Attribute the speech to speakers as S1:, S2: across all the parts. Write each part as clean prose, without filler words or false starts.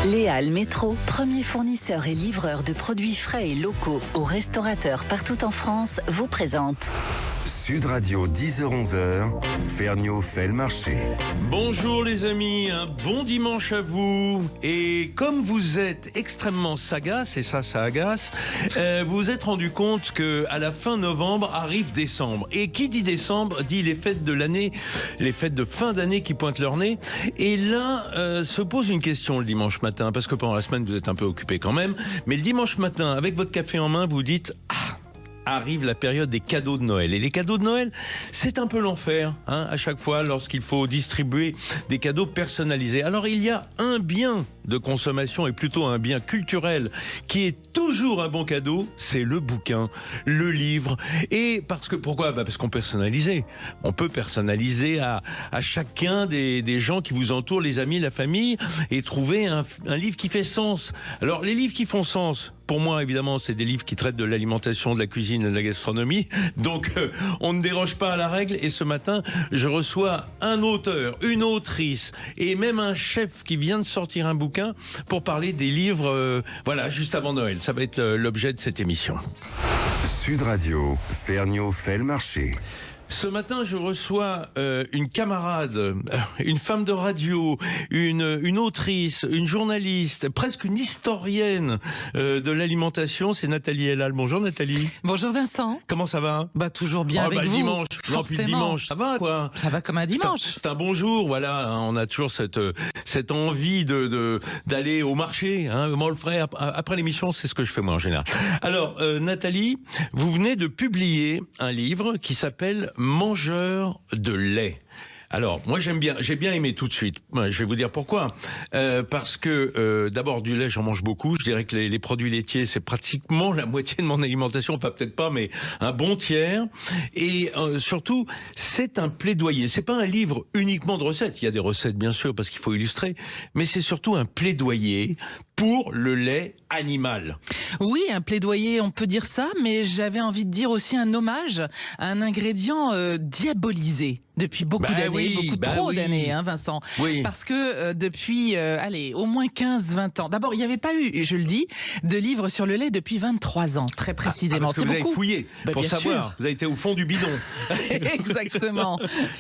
S1: Léal Métro, premier fournisseur et livreur de produits frais et locaux aux restaurateurs partout en France, vous présente
S2: Sud Radio 10h-11h, Ferniaud fait le marché.
S3: Bonjour les amis, un bon dimanche à vous. Et comme vous êtes extrêmement sagaces, et ça agace, vous vous êtes rendu compte qu'à la fin novembre arrive décembre. Et qui dit décembre dit les fêtes de l'année, les fêtes de fin d'année qui pointent leur nez. Et là se pose une question le dimanche matin, parce que pendant la semaine vous êtes un peu occupé quand même. Mais le dimanche matin, avec votre café en main, vous dites arrive la période des cadeaux de Noël. Et les cadeaux de Noël, c'est un peu l'enfer, à chaque fois lorsqu'il faut distribuer des cadeaux personnalisés. Alors il y a un bien de consommation et plutôt un bien culturel qui est toujours un bon cadeau, c'est le bouquin, le livre. Et pourquoi ? Parce qu'on personnalisait. On peut personnaliser à chacun des gens qui vous entourent, les amis, la famille, et trouver un livre qui fait sens. Alors les livres qui font sens, pour moi, évidemment, c'est des livres qui traitent de l'alimentation, de la cuisine et de la gastronomie. Donc, on ne déroge pas à la règle. Et ce matin, je reçois un auteur, une autrice et même un chef qui vient de sortir un bouquin pour parler des livres, juste avant Noël. Ça va être l'objet de cette émission.
S2: Sud Radio, Ferniaud fait le marché.
S3: Ce matin, je reçois une camarade, une femme de radio, une autrice, une journaliste, presque une historienne de l'alimentation. C'est Nathalie Elal. Bonjour Nathalie.
S4: Bonjour Vincent.
S3: Comment ça va ?
S4: Toujours bien avec vous.
S3: Dimanche.
S4: Forcément.
S3: Puis le dimanche, ça va quoi ?
S4: Ça va comme un dimanche.
S3: C'est un bon jour, voilà. On a toujours cette envie d'aller au marché. Moi, on le ferait après l'émission, c'est ce que je fais moi en général. Alors Nathalie, vous venez de publier un livre qui s'appelle Mangeur de lait. Alors, moi j'ai bien aimé tout de suite. Je vais vous dire pourquoi. Parce que d'abord du lait, j'en mange beaucoup. Je dirais que les produits laitiers, c'est pratiquement la moitié de mon alimentation. Enfin peut-être pas, mais un bon tiers. Et surtout, c'est un plaidoyer. C'est pas un livre uniquement de recettes. Il y a des recettes bien sûr parce qu'il faut illustrer, mais c'est surtout un plaidoyer pour le lait animal.
S4: Oui, un plaidoyer, on peut dire ça, mais j'avais envie de dire aussi un hommage à un ingrédient diabolisé depuis beaucoup d'années, trop d'années, Vincent.
S3: Oui.
S4: Parce que depuis, au moins 15-20 ans. D'abord, il n'y avait pas eu, je le dis, de livre sur le lait depuis 23 ans, très précisément.
S3: Parce que vous avez fouillé pour savoir. Sûr. Vous avez été au fond du bidon.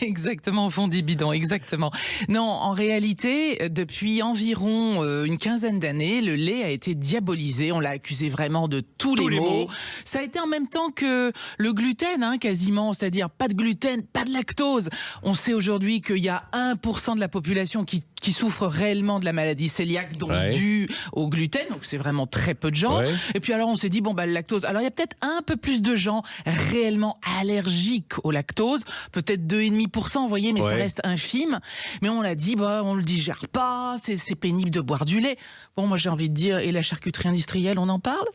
S4: Exactement, au fond du bidon, exactement. Non, en réalité, depuis environ une quinzaine d'années, le lait a été diabolisé. On l'a accusé vraiment de tous les maux. Ça a été en même temps que le gluten, quasiment, c'est-à-dire pas de gluten, pas de lactose. On sait aujourd'hui qu'il y a 1% de la population qui souffre réellement de la maladie cœliaque, donc due au gluten, donc c'est vraiment très peu de gens. Ouais. Et puis alors on s'est dit, le lactose, alors il y a peut-être un peu plus de gens réellement allergiques au lactose, peut-être 2,5%, vous voyez, mais ça reste infime. Mais on l'a dit, on le digère pas, c'est pénible de boire du lait. Bon, moi j'ai envie de dire, et la charcuterie industrielle, on en parle ?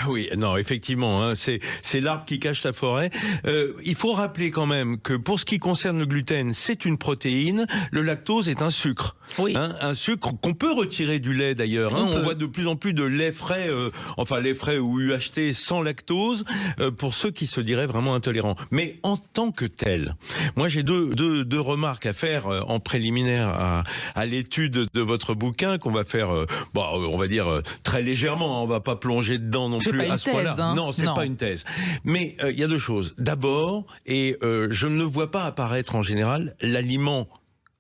S3: Oui, non, effectivement, c'est l'arbre qui cache la forêt. Il faut rappeler quand même que pour ce qui concerne le gluten, c'est une protéine, le lactose est un sucre.
S4: Oui.
S3: Un sucre qu'on peut retirer du lait d'ailleurs. On voit de plus en plus de lait frais, lait frais ou UHT sans lactose, pour ceux qui se diraient vraiment intolérants. Mais en tant que tel, moi j'ai deux remarques à faire en préliminaire à l'étude de votre bouquin qu'on va faire, on va dire très légèrement. On va pas plonger dedans non plus à ce point-là. Non, c'est pas une thèse. Mais il y a deux choses. D'abord, et je ne le vois pas apparaître en général, l'aliment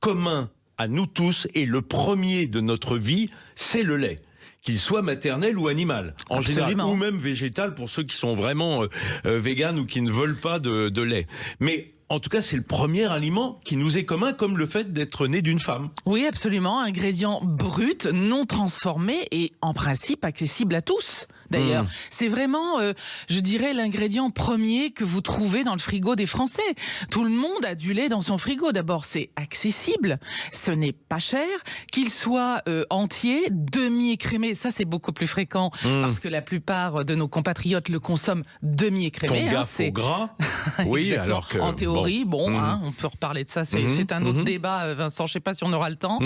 S3: commun à nous tous, et le premier de notre vie, c'est le lait. Qu'il soit maternel ou animal, en général, ou même végétal pour ceux qui sont vraiment véganes ou qui ne veulent pas de lait. Mais en tout cas, c'est le premier aliment qui nous est commun, comme le fait d'être né d'une femme.
S4: Oui, absolument. Ingrédient brut, non transformé et en principe accessible à tous. D'ailleurs, c'est vraiment, je dirais, l'ingrédient premier que vous trouvez dans le frigo des Français. Tout le monde a du lait dans son frigo. D'abord, c'est accessible, ce n'est pas cher, qu'il soit entier, demi-écrémé. Ça, c'est beaucoup plus fréquent parce que la plupart de nos compatriotes le consomment demi-écrémé.
S3: Font gaffe au gras. Oui, alors que
S4: en théorie, on peut reparler de ça. C'est un autre débat, Vincent. Je sais pas si on aura le temps.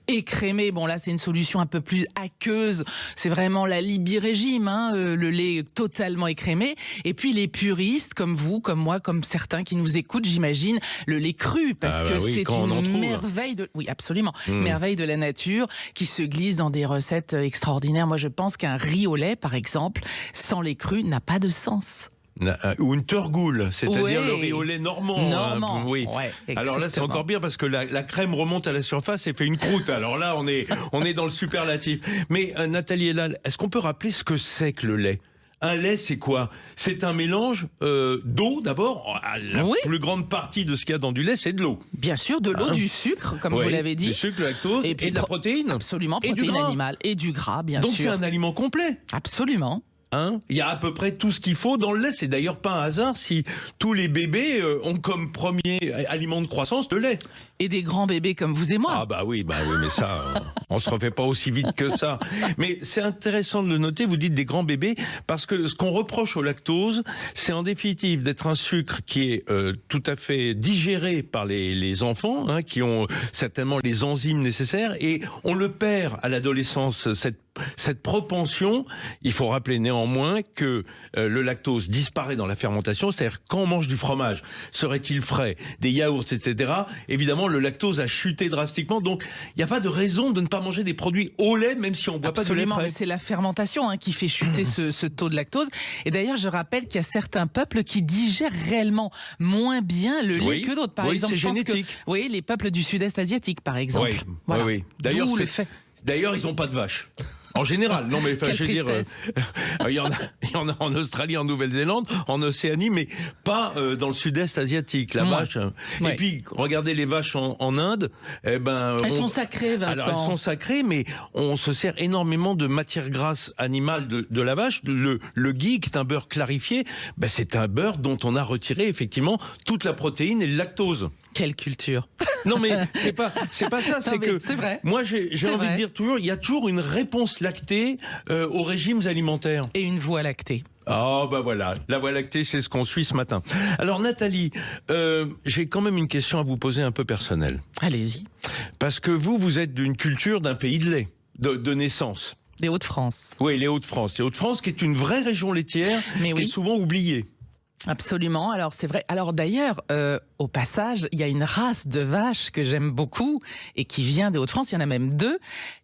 S4: Écrémé, là, c'est une solution un peu plus aqueuse. C'est vraiment la Libye-régime. hein, le lait totalement écrémé. Et puis les puristes, comme vous, comme moi, comme certains qui nous écoutent, j'imagine, le lait cru, parce que c'est une merveille de... Oui, absolument. Merveille de la nature qui se glisse dans des recettes extraordinaires. Moi, je pense qu'un riz au lait, par exemple, sans lait cru, n'a pas de sens.
S3: Ou une turgoule, c'est-à-dire le riz au lait normand.
S4: Oui. Ouais,
S3: alors là, c'est encore pire parce que la crème remonte à la surface et fait une croûte. Alors là, on est dans le superlatif. Mais Nathalie Elal, est-ce qu'on peut rappeler ce que c'est que le lait ? Un lait, c'est quoi ? C'est un mélange d'eau, d'abord. La plus grande partie de ce qu'il y a dans du lait, c'est de l'eau.
S4: Bien sûr, de l'eau, du sucre, comme vous l'avez dit.
S3: Du sucre, de lactose et de la protéine.
S4: Absolument, protéines animales et du gras, bien sûr.
S3: Donc c'est un aliment complet.
S4: Absolument.
S3: Il y a à peu près tout ce qu'il faut dans le lait. C'est d'ailleurs pas un hasard si tous les bébés ont comme premier aliment de croissance le lait.
S4: Et des grands bébés comme vous et moi.
S3: Ah bah oui, mais ça, on se refait pas aussi vite que ça. Mais c'est intéressant de le noter, vous dites des grands bébés, parce que ce qu'on reproche au lactose, c'est en définitive d'être un sucre qui est tout à fait digéré par les enfants, qui ont certainement les enzymes nécessaires, et on le perd à l'adolescence, cette propension. Il faut rappeler néanmoins que le lactose disparaît dans la fermentation, c'est-à-dire quand on mange du fromage, serait-il frais, des yaourts, etc., évidemment le lactose a chuté drastiquement, donc il n'y a pas de raison de ne pas manger des produits au lait, même si on ne boit pas de lait frais.
S4: C'est la fermentation qui fait chuter ce taux de lactose. Et d'ailleurs, je rappelle qu'il y a certains peuples qui digèrent réellement moins bien le lait que d'autres. Par exemple,
S3: c'est génétique.
S4: Les peuples du sud-est asiatique, par exemple. Voilà.
S3: Oui. D'ailleurs, ils n'ont pas de vaches. En général, non mais
S4: je veux dire,
S3: il y en a en Australie, en Nouvelle-Zélande, en Océanie, mais pas dans le sud-est asiatique. La vache. Et puis regardez les vaches en Inde.
S4: Elles sont sacrées, Vincent.
S3: Alors elles sont sacrées, mais on se sert énormément de matière grasse animale de la vache. Le ghee, qui est un beurre clarifié, c'est un beurre dont on a retiré effectivement toute la protéine et le lactose.
S4: Quelle culture.
S3: Non mais c'est pas ça, c'est
S4: vrai.
S3: Moi j'ai envie de dire toujours, il y a toujours une réponse lactée aux régimes alimentaires.
S4: Et une voie lactée.
S3: Ah voilà, la voie lactée, c'est ce qu'on suit ce matin. Alors Nathalie, j'ai quand même une question à vous poser un peu personnelle.
S4: Allez-y.
S3: Parce que vous êtes d'une culture d'un pays de lait, de naissance.
S4: Les Hauts-de-France.
S3: Oui, les Hauts-de-France. Les Hauts-de-France qui est une vraie région laitière, qui est souvent oubliée.
S4: Absolument. Alors c'est vrai. Alors d'ailleurs, au passage, il y a une race de vaches que j'aime beaucoup et qui vient des Hauts-de-France. Il y en a même deux.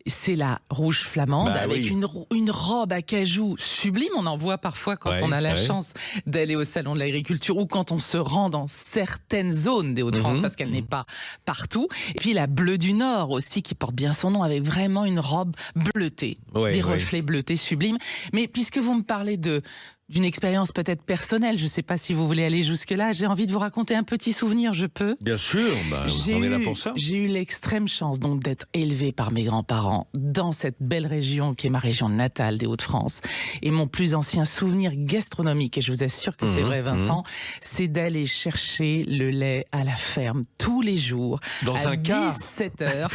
S4: C'est la rouge flamande avec une robe à cajou sublime. On en voit parfois quand on a la chance d'aller au salon de l'agriculture ou quand on se rend dans certaines zones des Hauts-de-France parce qu'elle n'est pas partout. Et puis la bleue du Nord aussi qui porte bien son nom avec vraiment une robe bleutée, des reflets bleutés sublimes. Mais puisque vous me parlez d'une expérience peut-être personnelle, je ne sais pas si vous voulez aller jusque-là, j'ai envie de vous raconter un petit souvenir, je peux ?
S3: Bien sûr, on est là pour ça.
S4: J'ai eu l'extrême chance donc d'être élevée par mes grands-parents dans cette belle région qui est ma région natale des Hauts-de-France. Et mon plus ancien souvenir gastronomique, et je vous assure que c'est vrai Vincent, c'est d'aller chercher le lait à la ferme tous les jours à 17h.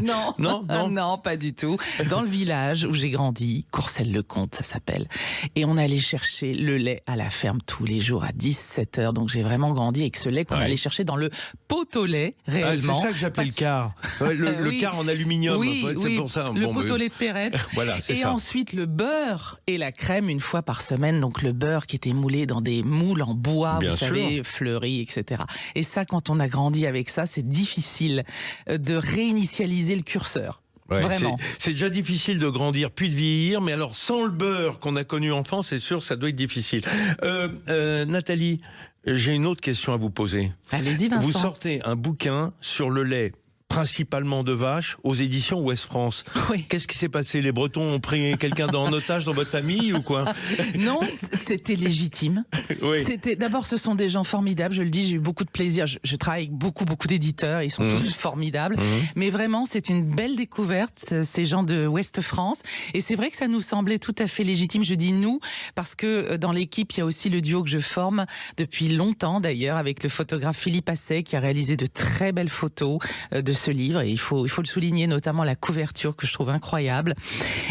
S4: Non, pas du tout. Dans le village où j'ai grandi, Courcelles-le-Comte ça s'appelle. Et on allait chercher le lait à la ferme tous les jours à 17h. Donc j'ai vraiment grandi avec ce lait qu'on allait chercher dans le pot au lait, réellement.
S3: C'est ça que j'appelle car. Le car en aluminium. C'est pour ça.
S4: Le pot au lait de Perrette.
S3: Voilà, c'est ça.
S4: Et ensuite le beurre et la crème une fois par semaine. Donc le beurre qui était moulé dans des moules en bois, vous savez, fleuris, etc. Et ça, quand on a grandi avec ça, c'est difficile de réinitialiser le curseur. Vraiment.
S3: C'est déjà difficile de grandir puis de vieillir, mais alors sans le beurre qu'on a connu enfant, c'est sûr ça doit être difficile. Nathalie, j'ai une autre question à vous poser.
S4: Allez-y Vincent.
S3: Vous sortez un bouquin sur le lait, principalement de vaches, aux éditions Ouest France. Qu'est-ce qui s'est passé ? Les Bretons ont pris quelqu'un en otage dans votre famille ou quoi ?
S4: Non, c'était légitime. D'abord, ce sont des gens formidables, je le dis, j'ai eu beaucoup de plaisir. Je travaille avec beaucoup d'éditeurs, ils sont tous formidables. Mais vraiment, c'est une belle découverte, ces gens de Ouest France. Et c'est vrai que ça nous semblait tout à fait légitime. Je dis nous, parce que dans l'équipe, il y a aussi le duo que je forme depuis longtemps d'ailleurs, avec le photographe Philippe Asset, qui a réalisé de très belles photos de ce livre, et il faut le souligner, notamment la couverture que je trouve incroyable.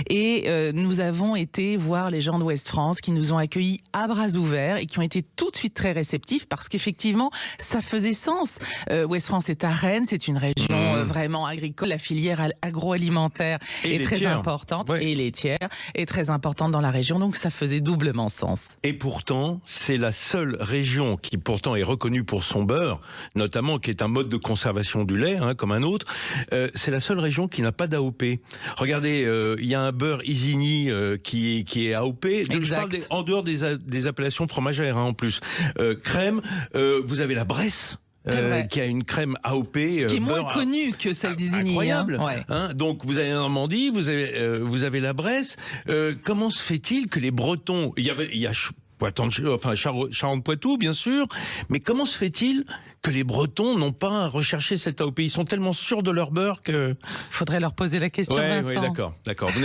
S4: Et nous avons été voir les gens de Ouest France qui nous ont accueillis à bras ouverts et qui ont été tout de suite très réceptifs parce qu'effectivement, ça faisait sens. Ouest France est à Rennes, c'est une région vraiment agricole. La filière agroalimentaire est très importante et laitière est très importante dans la région, donc ça faisait doublement sens.
S3: Et pourtant, c'est la seule région qui pourtant est reconnue pour son beurre, notamment qui est un mode de conservation du lait, comme un autre. C'est la seule région qui n'a pas d'AOP. Regardez, il y a un beurre Isigny qui est AOP. Je parle en dehors des appellations fromagères en plus. Crème, vous avez la Bresse. Qui a une crème AOP
S4: qui est moins connue que celle d'Isigny.
S3: Incroyable. Donc vous avez la Normandie, vous avez la Bresse. Comment se fait-il que les Bretons, il y a Charente-Poitou bien sûr, mais comment se fait-il que les Bretons n'ont pas recherché cette AOP? Ils sont tellement sûrs de leur beurre que...
S4: Faudrait leur poser la question, Vincent.
S3: Oui, d'accord. Vous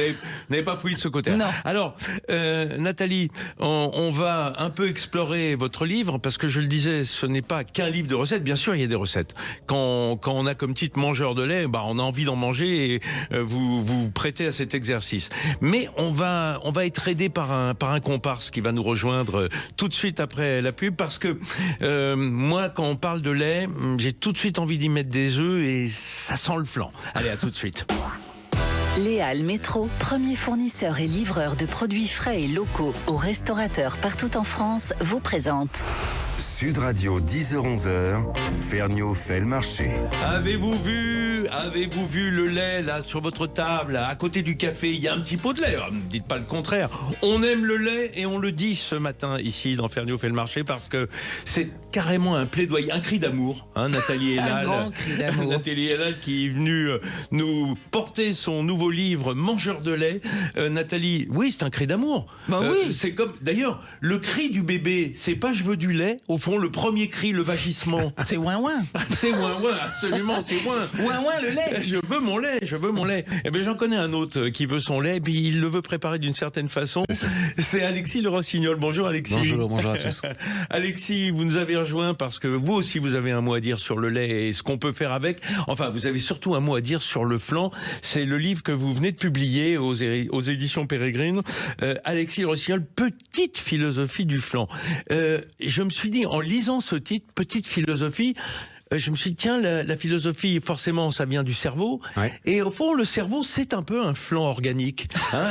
S3: n'avez pas fouillé de ce côté-là.
S4: Non.
S3: Alors, Nathalie, on va un peu explorer votre livre, parce que je le disais, ce n'est pas qu'un livre de recettes. Bien sûr, il y a des recettes. Quand on a comme titre mangeur de lait, on a envie d'en manger et vous prêtez à cet exercice. Mais on va être aidé par un comparse qui va nous rejoindre tout de suite après la pub, parce que moi, quand on parle de lait, j'ai tout de suite envie d'y mettre des œufs et ça sent le flan. Allez, à tout de suite.
S1: Léal Métro, premier fournisseur et livreur de produits frais et locaux aux restaurateurs partout en France, vous présente
S2: Sud Radio 10h-11h, Ferniaud fait le marché.
S3: Avez-vous vu le lait là sur votre table, à côté du café? Il y a un petit pot de lait. Ne dites pas le contraire. On aime le lait et on le dit ce matin ici dans Ferniaud fait le marché, parce que c'est carrément un plaidoyer, un cri d'amour. Nathalie Elal,
S4: un grand cri d'amour.
S3: Nathalie Elal qui est venue nous porter son nouveau livre Mangeur de lait. Nathalie, oui, c'est un cri d'amour.
S4: Oui.
S3: C'est comme d'ailleurs le cri du bébé. C'est pas je veux du lait. Au fond, le premier cri, le vagissement.
S4: C'est ouin ouin.
S3: C'est ouin ouin, absolument, c'est ouin.
S4: Ouin ouin, le lait.
S3: Je veux mon lait. Eh bien, j'en connais un autre qui veut son lait, puis il le veut préparer d'une certaine façon. C'est Alexis Le Rossignol. Bonjour Alexis.
S5: Bonjour à tous.
S3: Alexis, vous nous avez rejoint parce que vous aussi vous avez un mot à dire sur le lait et ce qu'on peut faire avec. Enfin, vous avez surtout un mot à dire sur le flan. C'est le livre que vous venez de publier aux éditions Pérégrine. Alexis Le Rossignol, petite philosophie du flan. Je me suis dit, en lisant ce titre, petite philosophie, je me suis dit, tiens, la philosophie, forcément, ça vient du cerveau. Ouais. Et au fond, le cerveau, c'est un peu un flan organique,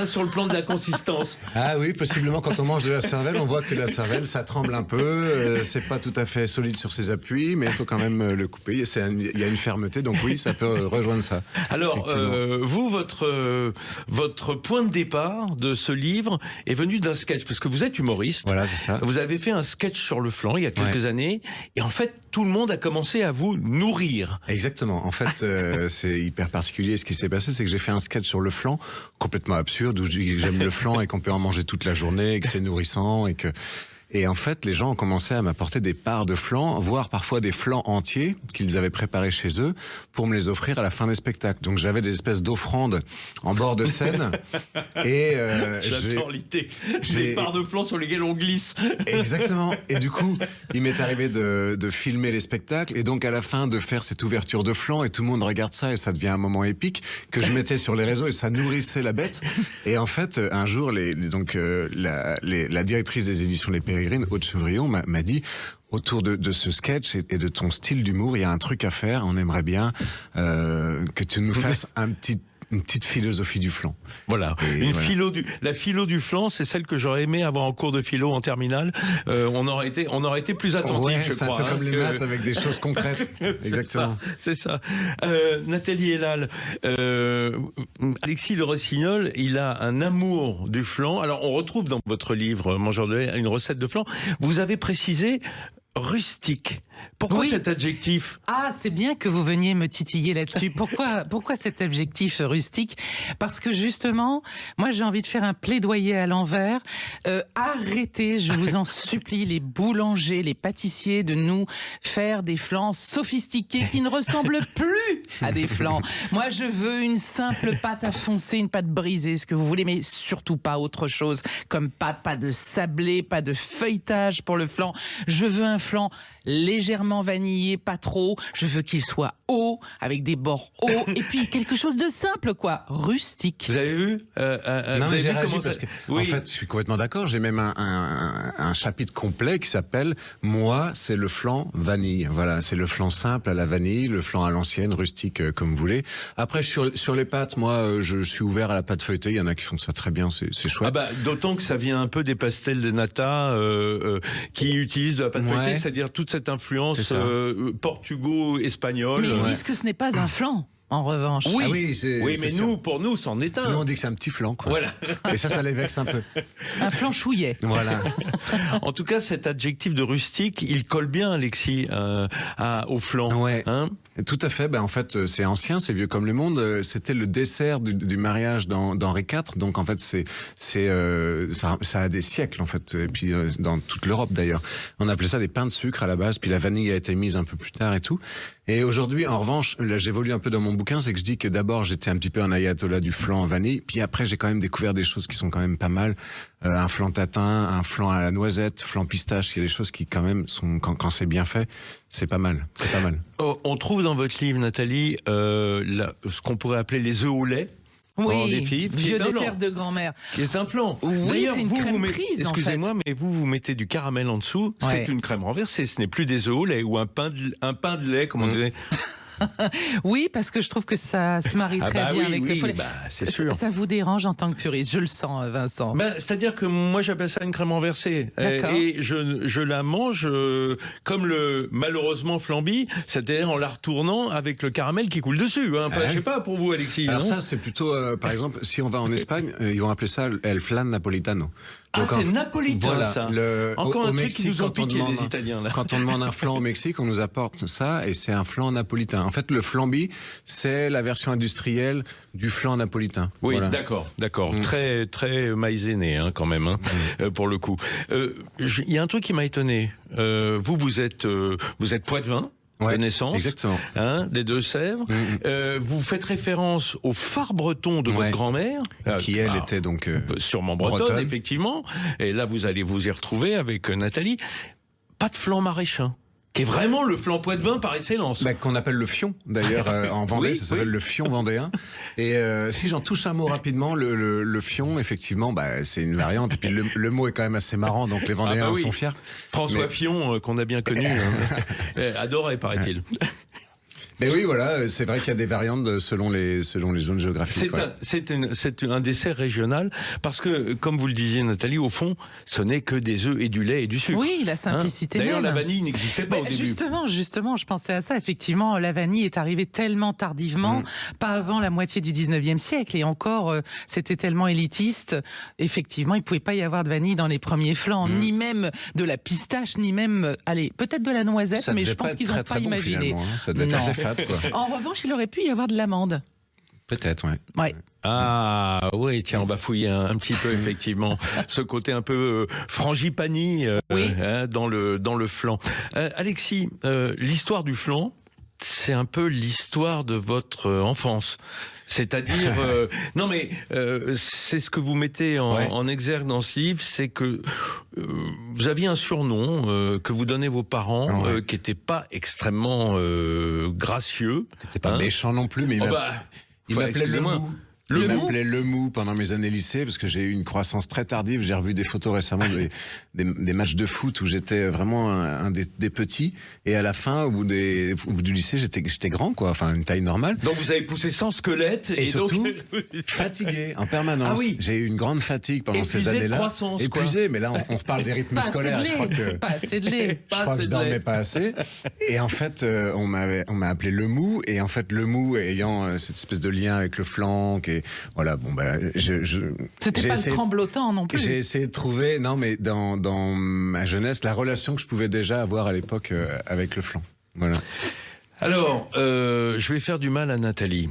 S3: sur le plan de la consistance.
S5: Ah oui, possiblement, quand on mange de la cervelle, on voit que la cervelle, ça tremble un peu. C'est pas tout à fait solide sur ses appuis, mais il faut quand même le couper. Il y a une fermeté, donc oui, ça peut rejoindre ça.
S3: Alors, vous, votre point de départ de ce livre est venu d'un sketch, parce que vous êtes humoriste.
S5: Voilà, c'est ça.
S3: Vous avez fait un sketch sur le flan il y a quelques années, et en fait, tout le monde a commencé à vous nourrir.
S5: Exactement. En fait, c'est hyper particulier. Ce qui s'est passé, c'est que j'ai fait un sketch sur le flan, complètement absurde, où je dis que j'aime le flan et qu'on peut en manger toute la journée, et que c'est nourrissant, et en fait, les gens ont commencé à m'apporter des parts de flan, voire parfois des flans entiers qu'ils avaient préparés chez eux pour me les offrir à la fin des spectacles. Donc j'avais des espèces d'offrandes en bord de scène. Et
S3: j'adore l'idée. Des parts de flan sur lesquelles on glisse.
S5: Exactement. Et du coup, il m'est arrivé de filmer les spectacles et donc à la fin de faire cette ouverture de flan, et tout le monde regarde ça et ça devient un moment épique que je mettais sur les réseaux et ça nourrissait la bête. Et en fait, un jour, la directrice des éditions Les Pérégrines, Aude Chevrillon, m'a dit, autour de ce sketch et de ton style d'humour, il y a un truc à faire. On aimerait bien que tu nous fasses une petite philosophie du flan.
S3: Voilà. La philo du flan, c'est celle que j'aurais aimé avoir en cours de philo en terminale. On aurait été plus attentif, je crois.
S5: C'est un peu comme les maths avec des choses concrètes. Exactement.
S3: C'est ça. Nathalie Elal, Alexis Le Rossignol, il a un amour du flan. Alors, on retrouve dans votre livre Mangeur de lait une recette de flan. Vous avez précisé rustique. Pourquoi cet adjectif?
S4: Ah, c'est bien que vous veniez me titiller là-dessus. Pourquoi cet adjectif rustique? Parce que justement, moi j'ai envie de faire un plaidoyer à l'envers. Arrêtez, je vous en supplie, les boulangers, les pâtissiers, de nous faire des flans sophistiqués qui ne ressemblent plus à des flans. Moi je veux une simple pâte à foncer, une pâte brisée, ce que vous voulez, mais surtout pas autre chose. Comme pas de sablé, pas de feuilletage pour le flan. Je veux un flan légèrement vanillé, pas trop. Je veux qu'il soit haut, avec des bords hauts, et puis quelque chose de simple, quoi, rustique.
S3: Vous avez vu
S5: Non,
S3: vous
S5: mais
S3: avez
S5: j'ai
S3: vu
S5: réagi
S3: comment
S5: parce
S3: ça-
S5: que,
S3: Oui.
S5: en fait, je suis complètement d'accord. J'ai même un chapitre complet qui s'appelle « Moi, c'est le flan vanille ». Voilà, c'est le flan simple à la vanille, le flan à l'ancienne, rustique, comme vous voulez. Après, sur les pâtes, moi, je suis ouvert à la pâte feuilletée. Il y en a qui font ça très bien, c'est chouette.
S3: Ah bah, d'autant que ça vient un peu des pastels de nata qui utilisent de la pâte
S5: Ouais.
S3: feuilletée, c'est-à-dire toute cette influence
S5: C'est ça.
S3: portugo-espagnole.
S4: Mais ils
S3: Ouais.
S4: disent que ce n'est pas un flan, en revanche.
S3: Oui,
S5: Ah oui, c'est
S3: oui, mais
S5: sûr.
S3: pour nous, c'en est un.
S5: Nous, on dit que c'est un petit flan, quoi.
S3: Voilà.
S5: Et ça les vexe un peu.
S4: Un flan chouillet.
S5: Voilà.
S3: En tout cas, cet adjectif de rustique, il colle bien, Alexis, au flan.
S5: Ouais.
S3: Hein.
S5: Tout à fait. Ben, en fait, c'est ancien, c'est vieux comme le monde. C'était le dessert du mariage d'Henri IV. Donc, en fait, ça a des siècles, en fait. Et puis, dans toute l'Europe, d'ailleurs. On appelait ça des pains de sucre à la base. Puis la vanille a été mise un peu plus tard et tout. Et aujourd'hui, en revanche, là, j'évolue un peu dans mon bouquin. C'est que je dis que d'abord, j'étais un petit peu un ayatollah du flan en vanille. Puis après, j'ai quand même découvert des choses qui sont quand même pas mal. Un flan tatin, un flan à la noisette, flan pistache. Il y a des choses qui, quand même, sont, quand c'est bien fait, c'est pas mal. C'est pas mal.
S3: Oh, on trouve dans votre livre, Nathalie, ce qu'on pourrait appeler les œufs au lait.
S4: Oui,
S3: des filles, qui
S4: vieux
S3: est un
S4: dessert
S3: flan.
S4: de grand-mère.
S3: Qui est un flan.
S4: Oui,
S3: D'ailleurs,
S4: c'est une
S3: vous
S4: crème
S3: mettez-
S4: prise, en fait.
S3: Excusez-moi, mais vous mettez du caramel en dessous.
S4: Ouais.
S3: C'est une crème renversée. Ce n'est plus des œufs au lait ou un pain de lait, comme on disait.
S4: Oui, parce que je trouve que ça se marie très
S3: bah
S4: bien
S3: oui,
S4: avec le
S3: oui,
S4: follet.
S3: bah, c'est sûr.
S4: Ça vous dérange en tant que puriste, je le sens, Vincent.
S3: Ben, c'est-à-dire que moi j'appelle ça une crème renversée.
S4: D'accord.
S3: Et je la mange comme le malheureusement flambi, c'est-à-dire en la retournant avec le caramel qui coule dessus. Hein. Enfin,
S5: Ouais.
S3: je sais pas pour vous, Alexis.
S5: Alors
S3: non
S5: ça, c'est plutôt, par exemple, si on va en Espagne, ils vont appeler ça el flan napolitano.
S3: Ah,
S5: Donc,
S3: c'est napolitain,
S5: voilà,
S3: ça.
S5: au
S3: Encore un truc
S5: Mexique,
S3: qui nous ont
S5: quand on
S3: piqué,
S5: demande
S3: les Italiens, là.
S5: Quand on demande un flan au Mexique, on nous apporte ça, et c'est un flan napolitain. En fait, le flambi, c'est la version industrielle du flan napolitain.
S3: Oui,
S5: Voilà.
S3: d'accord. Très, très maïzéné, hein, quand même, hein, pour le coup. Il y a un truc qui m'a étonné. Vous êtes poitevin.
S5: Ouais,
S3: de naissance,
S5: exactement.
S3: Hein, des Deux-Sèvres. Vous faites référence au phare breton de votre
S5: Ouais.
S3: grand-mère,
S5: Qui, elle, était donc...
S3: sûrement bretonne,
S5: bretonne.
S3: effectivement. Et là, vous allez vous y retrouver avec Nathalie. Pas de flan maraîchin, qui est vraiment le flan poitevin par excellence.
S5: Bah, qu'on appelle le fion, d'ailleurs, en Vendée,
S3: Oui,
S5: ça s'appelle
S3: oui.
S5: le fion vendéen. Et si j'en touche un mot rapidement, le fion, effectivement, bah, c'est une variante. Et puis le mot est quand même assez marrant, donc les Vendéens
S3: Ah bah oui.
S5: sont fiers.
S3: François
S5: Mais-
S3: Fillon, qu'on a bien connu, adorait, paraît-il.
S5: Mais oui, voilà, c'est vrai qu'il y a des variantes selon les zones géographiques.
S3: C'est un dessert régional, parce que, comme vous le disiez, Nathalie, au fond, ce n'est que des œufs et du lait et du sucre.
S4: Oui, la
S3: Hein.
S4: simplicité
S3: D'ailleurs,
S4: même.
S3: la vanille n'existait pas
S4: Mais
S3: au début.
S4: Justement, je pensais à ça. Effectivement, la vanille est arrivée tellement tardivement, pas avant la moitié du 19e siècle. Et encore, c'était tellement élitiste. Effectivement, il ne pouvait pas y avoir de vanille dans les premiers flans, ni même de la pistache, ni même, allez, peut-être de la noisette,
S5: Ça
S4: mais
S5: devait
S4: je pense
S5: être
S4: qu'ils n'ont
S5: très,
S4: pas
S5: très bon,
S4: imaginé.
S5: finalement, hein. Ça devait être
S4: Non.
S5: assez fade, quoi.
S4: En revanche, il aurait pu y avoir de l'amande.
S5: Peut-être, ouais.
S4: Ouais.
S3: Ah oui, tiens, on va fouiller un petit peu effectivement ce côté un peu frangipani
S4: Oui.
S3: hein, dans le flan. Alexis, l'histoire du flan, c'est un peu l'histoire de votre enfance. C'est-à-dire, non mais c'est ce que vous mettez en exergue dans ce livre, c'est que vous aviez un surnom que vous donnaient vos parents, qui n'était pas extrêmement gracieux.
S5: C'était pas
S3: hein.
S5: méchant non plus, mais il
S3: Oh
S5: m'a-
S3: bah,
S5: il
S3: enfin,
S5: m'appelait le
S3: excusez-moi.
S5: mou.
S3: Le
S5: Il
S3: mou
S5: m'appelait le mou pendant mes années lycée parce que j'ai eu une croissance très tardive. J'ai revu des photos récemment des matchs de foot où j'étais vraiment un des petits. Et à la fin, au bout du lycée, j'étais grand, quoi. Enfin, une taille normale.
S3: Donc vous avez poussé sans squelette
S5: Et surtout,
S3: donc...
S5: fatigué en permanence.
S3: Ah oui.
S5: J'ai eu une grande fatigue pendant
S3: Épuisé
S5: ces
S3: de
S5: années-là.
S3: croissance, quoi.
S5: Épuisé, mais là, on reparle des rythmes
S4: Pas assez
S5: scolaires.
S4: de
S5: Je crois que
S4: lait. Pas assez de lait.
S5: je crois que je dormais pas assez. Et en fait, on m'a appelé le mou. Et en fait, le mou ayant cette espèce de lien avec le flanc. Et voilà, bon, bah,
S4: C'était pas le tremblotant non plus.
S5: J'ai essayé de trouver, non, mais dans ma jeunesse, la relation que je pouvais déjà avoir à l'époque avec le flanc. Voilà.
S3: Alors, je vais faire du mal à Nathalie.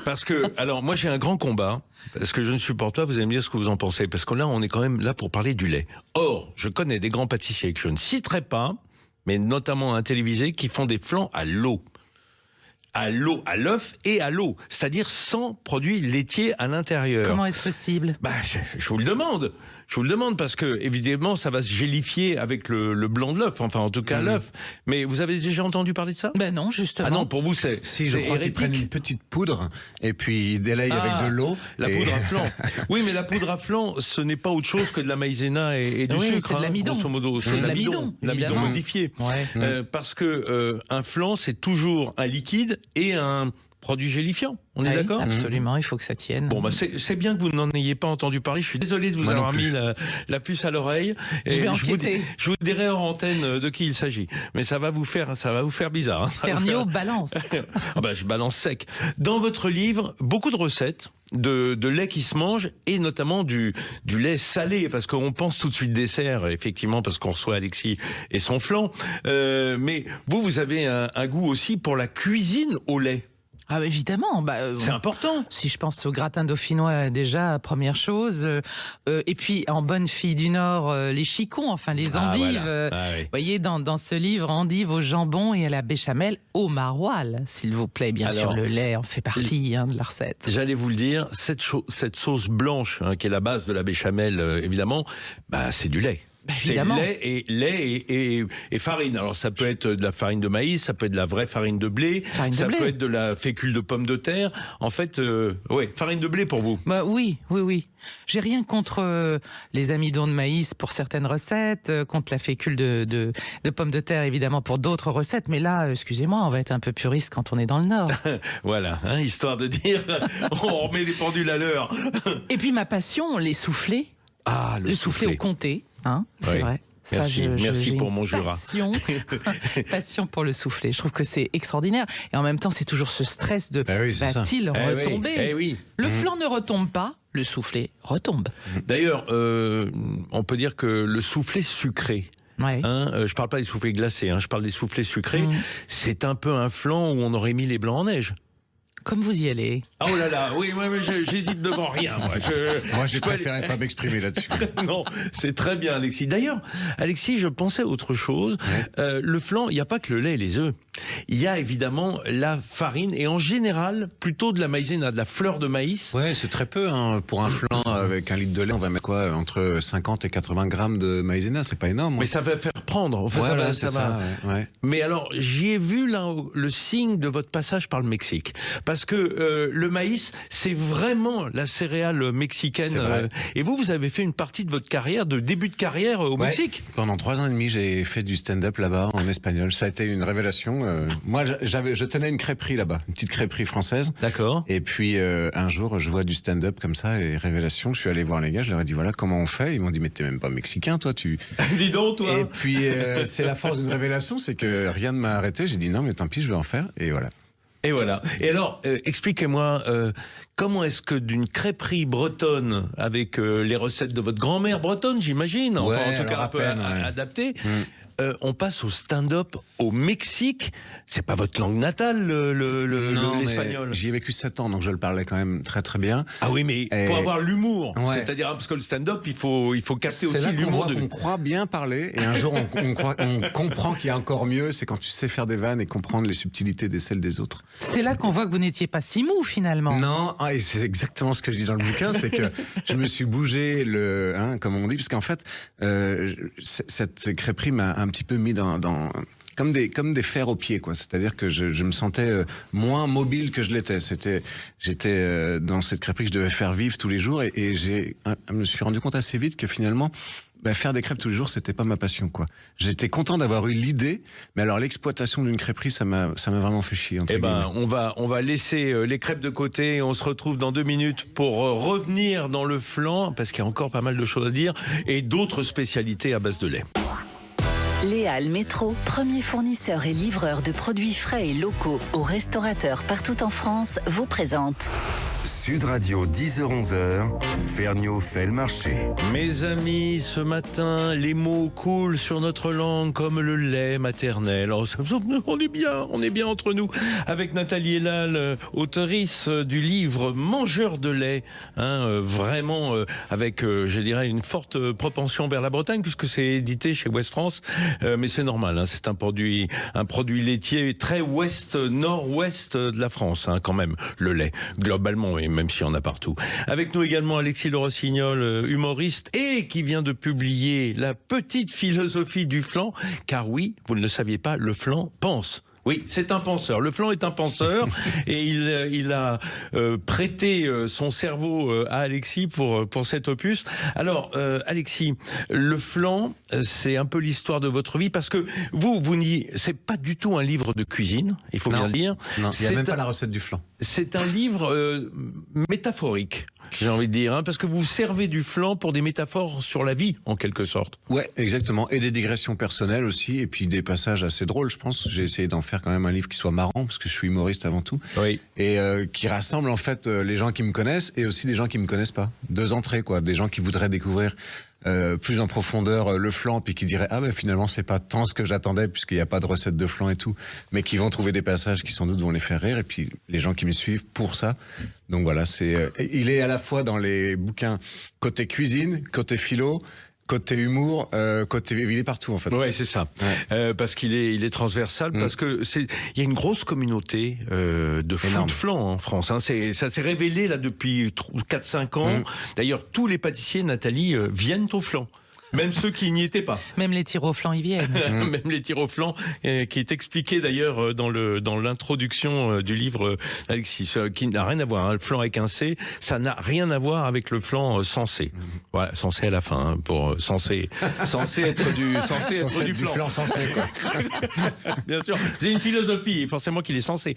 S3: Parce que, alors, moi j'ai un grand combat, parce que je ne supporte pas, vous allez me dire ce que vous en pensez, parce que là, on est quand même là pour parler du lait. Or, je connais des grands pâtissiers que je ne citerai pas, mais notamment un télévisé, qui font des flans à l'eau. à l'eau, à l'œuf et à l'eau, c'est-à-dire sans produits laitiers à l'intérieur.
S4: Comment est-ce possible?
S3: Je vous le demande. Je vous le demande parce que, évidemment, ça va se gélifier avec le blanc de l'œuf, enfin en tout cas l'œuf. Mais vous avez déjà entendu parler de ça?
S4: Ben non, justement.
S3: Ah non, pour vous c'est
S5: Si, je crois qu'ils prennent une petite poudre et puis ils délayent avec de l'eau.
S3: La poudre à flan. Oui, mais la poudre à flan, ce n'est pas autre chose que de la maïzena et du
S4: Oui,
S3: sucre.
S4: c'est de l'amidon.
S3: Grosso modo,
S4: C'est de l'amidon,
S3: l'amidon
S4: évidemment.
S3: modifié.
S4: Ouais.
S3: Parce que un flan, c'est toujours un liquide et un produit gélifiant. On est
S4: Oui,
S3: d'accord?
S4: Absolument, il faut que ça tienne.
S3: Bon, bah c'est bien que vous n'en ayez pas entendu parler. Je suis désolé de vous
S5: Moi non
S3: avoir
S5: plus.
S3: mis la puce à l'oreille. Et
S4: Je vais enquêter.
S3: je vous dirai hors antenne de qui il s'agit. Mais ça va vous faire bizarre. Hein.
S4: Fernio balance.
S3: Ah bah, je balance sec. Dans votre livre, beaucoup de recettes de lait qui se mange et notamment du lait salé, parce qu'on pense tout de suite dessert, effectivement, parce qu'on reçoit Alexis et son flan. Mais vous avez un goût aussi pour la cuisine au lait.
S4: Ah évidemment,
S3: C'est important.
S4: si je pense au gratin dauphinois déjà, première chose, et puis en bonne fille du Nord, les chicons, enfin les endives.
S3: Voilà. Ah oui.
S4: Vous voyez dans ce livre, endives au jambon et à la béchamel au maroilles, s'il vous plaît. Bien sûr,
S3: Alors,
S4: le lait en fait partie de la recette.
S3: J'allais vous le dire, cette sauce blanche, qui est la base de la béchamel, évidemment, c'est du lait.
S4: Évidemment.
S3: C'est lait et farine. Alors ça peut être de la farine de maïs, ça peut être de la vraie farine de blé, ça peut être de la fécule de pomme de terre. En fait, farine de blé pour vous.
S4: Oui. J'ai rien contre les amidons de maïs pour certaines recettes, contre la fécule de pommes de terre évidemment pour d'autres recettes, mais là, excusez-moi, on va être un peu puriste quand on est dans le Nord.
S3: Voilà, histoire de dire, on remet les pendules à l'heure.
S4: Et puis ma passion, les soufflés.
S3: Ah,
S4: Le soufflé au comté, c'est
S3: Oui.
S4: vrai.
S3: Merci
S4: j'ai
S3: pour
S4: une
S3: mon Jura.
S4: Passion pour le soufflé. Je trouve que c'est extraordinaire. Et en même temps, c'est toujours ce stress de
S5: oui, c'est ça.
S4: va-t-il retomber
S3: Oui.
S4: Le flan ne retombe pas, le soufflé retombe.
S3: D'ailleurs, on peut dire que le soufflé sucré,
S4: Ouais.
S3: je parle pas des soufflés glacés, je parle des soufflés sucrés, c'est un peu un flan où on aurait mis les blancs en neige.
S4: Comme vous y allez.
S3: Oh là là, oui, j'hésite devant rien.
S5: Moi, j'ai préféré pas m'exprimer là-dessus.
S3: Non, c'est très bien, Alexis. D'ailleurs, Alexis, je pensais à autre chose. Le flan, il n'y a pas que le lait et les œufs. Il y a évidemment la farine et en général, plutôt de la maïzena, de la fleur de maïs.
S5: Ouais, c'est très peu. Pour un flan avec 1 litre de lait, on va mettre quoi? Entre 50 et 80 grammes de maïzena, c'est pas énorme.
S3: Mais ça va faire prendre. Enfin,
S5: Voilà,
S3: ça
S5: c'est
S3: va.
S5: ça, ouais.
S3: Mais alors, j'y ai vu là le signe de votre passage par le Mexique. Parce que le maïs, c'est vraiment la céréale mexicaine.
S5: C'est vrai.
S3: Et vous avez fait une partie de votre carrière, de début de carrière au Mexique.
S5: Pendant 3 ans et demi, j'ai fait du stand-up là-bas en espagnol. Ça a été une révélation. Moi, je tenais une crêperie là-bas, une petite crêperie française.
S3: D'accord.
S5: Et puis un jour, je vois du stand-up comme ça et révélation. Je suis allé voir les gars, je leur ai dit voilà comment on fait. Ils m'ont dit mais t'es même pas mexicain toi, tu.
S3: Dis donc toi.
S5: Et puis c'est la force d'une révélation, c'est que rien ne m'a arrêté. J'ai dit non mais tant pis, je vais en faire et voilà.
S3: Et voilà. Et alors, expliquez-moi, comment est-ce que d'une crêperie bretonne, avec les recettes de votre grand-mère bretonne, j'imagine, enfin
S5: Ouais,
S3: en tout cas
S5: alors
S3: un peu
S5: à peine, ouais.
S3: adapté, on passe au stand-up au Mexique. C'est pas votre langue natale,
S5: Non,
S3: l'espagnol.
S5: mais j'y ai vécu 7 ans, donc je le parlais quand même très très bien.
S3: Ah oui, mais
S5: Et-
S3: pour avoir l'humour,
S5: Ouais.
S3: c'est-à-dire parce que le stand-up, il faut capter
S5: C'est
S3: aussi
S5: là qu'on
S3: l'humour
S5: voit qu'on croit bien parler, et un jour on comprend qu'il y a encore mieux, c'est quand tu sais faire des vannes et comprendre les subtilités des celles des autres.
S4: C'est là qu'on voit que vous n'étiez pas si mou finalement.
S5: Non, et c'est exactement ce que je dis dans le bouquin, c'est que je me suis bougé comme on dit, parce qu'en fait, cette crêperie m'a un petit peu mis dans comme des fers aux pieds, quoi. C'est-à-dire que je me sentais moins mobile que je l'étais. J'étais dans cette crêperie que je devais faire vivre tous les jours, et je me suis rendu compte assez vite que finalement, faire des crêpes tous les jours, c'était pas ma passion, quoi. J'étais content d'avoir eu l'idée, mais alors l'exploitation d'une crêperie, ça m'a vraiment fait chier.
S3: Eh ben, on va laisser les crêpes de côté et on se retrouve dans 2 minutes pour revenir dans le flan, parce qu'il y a encore pas mal de choses à dire, et d'autres spécialités à base de lait.
S1: Léal Métro, premier fournisseur et livreur de produits frais et locaux aux restaurateurs partout en France, vous présente.
S2: Sud Radio 10h-11h, Ferniaud fait le marché.
S3: Mes amis, ce matin, les mots coulent sur notre langue comme le lait maternel. Oh, on est bien entre nous. Avec Nathalie Elal, auteurice du livre Mangeur de lait. Vraiment, avec, je dirais, une forte propension vers la Bretagne, puisque c'est édité chez Ouest France. Mais c'est normal, c'est un produit laitier très nord-ouest de la France, quand même, le lait, globalement, et même s'il y en a partout. Avec nous également Alexis Le Rossignol, humoriste, et qui vient de publier La petite philosophie du flan, car oui, vous ne le saviez pas, le flan pense. Oui, c'est un penseur. Le flan est un penseur et il a prêté son cerveau à Alexis pour cet opus. Alors, Alexis, le flan, c'est un peu l'histoire de votre vie parce que c'est pas du tout un livre de cuisine, il faut bien le dire.
S5: Non, il n'y a même pas la recette du flan.
S3: C'est un livre métaphorique. J'ai envie de dire, parce que vous servez du flan pour des métaphores sur la vie, en quelque sorte.
S5: Ouais, exactement. Et des digressions personnelles aussi, et puis des passages assez drôles, je pense. J'ai essayé d'en faire quand même un livre qui soit marrant, parce que je suis humoriste avant tout.
S3: Oui.
S5: Et qui rassemble en fait les gens qui me connaissent et aussi des gens qui me connaissent pas. Deux entrées, quoi. Des gens qui voudraient découvrir plus en profondeur le flan, puis qui diraient finalement c'est pas tant ce que j'attendais puisqu'il n'y a pas de recette de flan et tout, mais qui vont trouver des passages qui sans doute vont les faire rire, et puis les gens qui me suivent pour ça. Donc voilà, il est à la fois dans les bouquins côté cuisine, côté philo, côté humour, il est partout en fait.
S3: Ouais, c'est ça. Ouais. Parce qu'il est transversal, parce que il y a une grosse communauté de food flan en France. Ça s'est révélé là depuis 4-5 ans. D'ailleurs, tous les pâtissiers, Nathalie, viennent au flan. Même ceux qui n'y étaient pas.
S4: Même les tirs au flan y viennent.
S3: Même les tirs au flan, qui est expliqué d'ailleurs dans l'introduction du livre Alexis, qui n'a rien à voir. Le flan avec un C, ça n'a rien à voir avec le flan censé. Voilà, censé à la fin, pour censé être du flan.
S5: Censé, quoi.
S3: Bien sûr, c'est une philosophie, forcément qu'il est censé.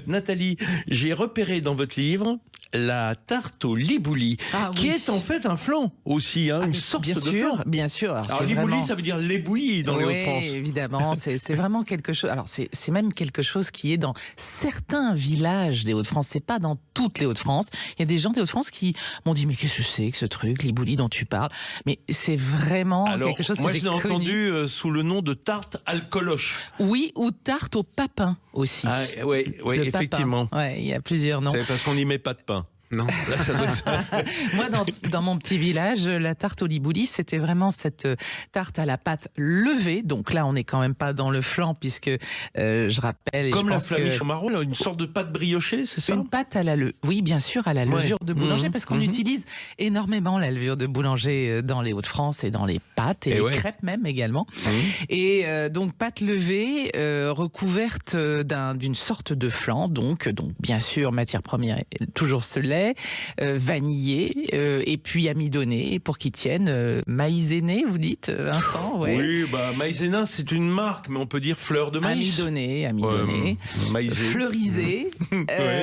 S3: Nathalie, j'ai repéré dans votre livre la tarte au libouli, qui est en fait un flan aussi, une sorte de flan.
S4: Bien sûr.
S3: Alors libouli, ça veut dire l'ébouilli dans les Hauts-de-France.
S4: Oui, évidemment, c'est vraiment quelque chose. Alors c'est même quelque chose qui est dans certains villages des Hauts-de-France. C'est pas dans toutes les Hauts-de-France. Il y a des gens des Hauts-de-France qui m'ont dit mais qu'est-ce que c'est que ce truc, l'éboulis dont tu parles? Mais c'est vraiment quelque chose que j'ai connu.
S3: Moi je l'ai entendu sous le nom de tarte alcoloche.
S4: Oui, ou tarte au papin aussi.
S3: Oui, effectivement.
S4: Ouais, il y a plusieurs noms.
S3: C'est parce qu'on n'y met pas de pain.
S5: Non.
S3: Là, ça doit être ça.
S4: Moi, dans mon petit village, la tarte au libouli, c'était vraiment cette tarte à la pâte levée. Donc là, on n'est quand même pas dans le flan, puisque je rappelle...
S3: Comme la flamiche au marron, une sorte de pâte briochée, c'est ça?
S4: Une pâte à oui, bien sûr, à la levure de boulanger, parce qu'on utilise énormément la levure de boulanger dans les Hauts-de-France et dans les pâtes, et les crêpes même également. Et donc, pâte levée, recouverte d'une sorte de flan, donc bien sûr, matière première, toujours ce lait, vanillé, et puis amidonné pour qu'il tienne. Maïzéné, vous dites, Vincent?
S3: Oui, maïzena, c'est une marque, mais on peut dire fleur de maïs.
S4: Amidonné, fleurisé,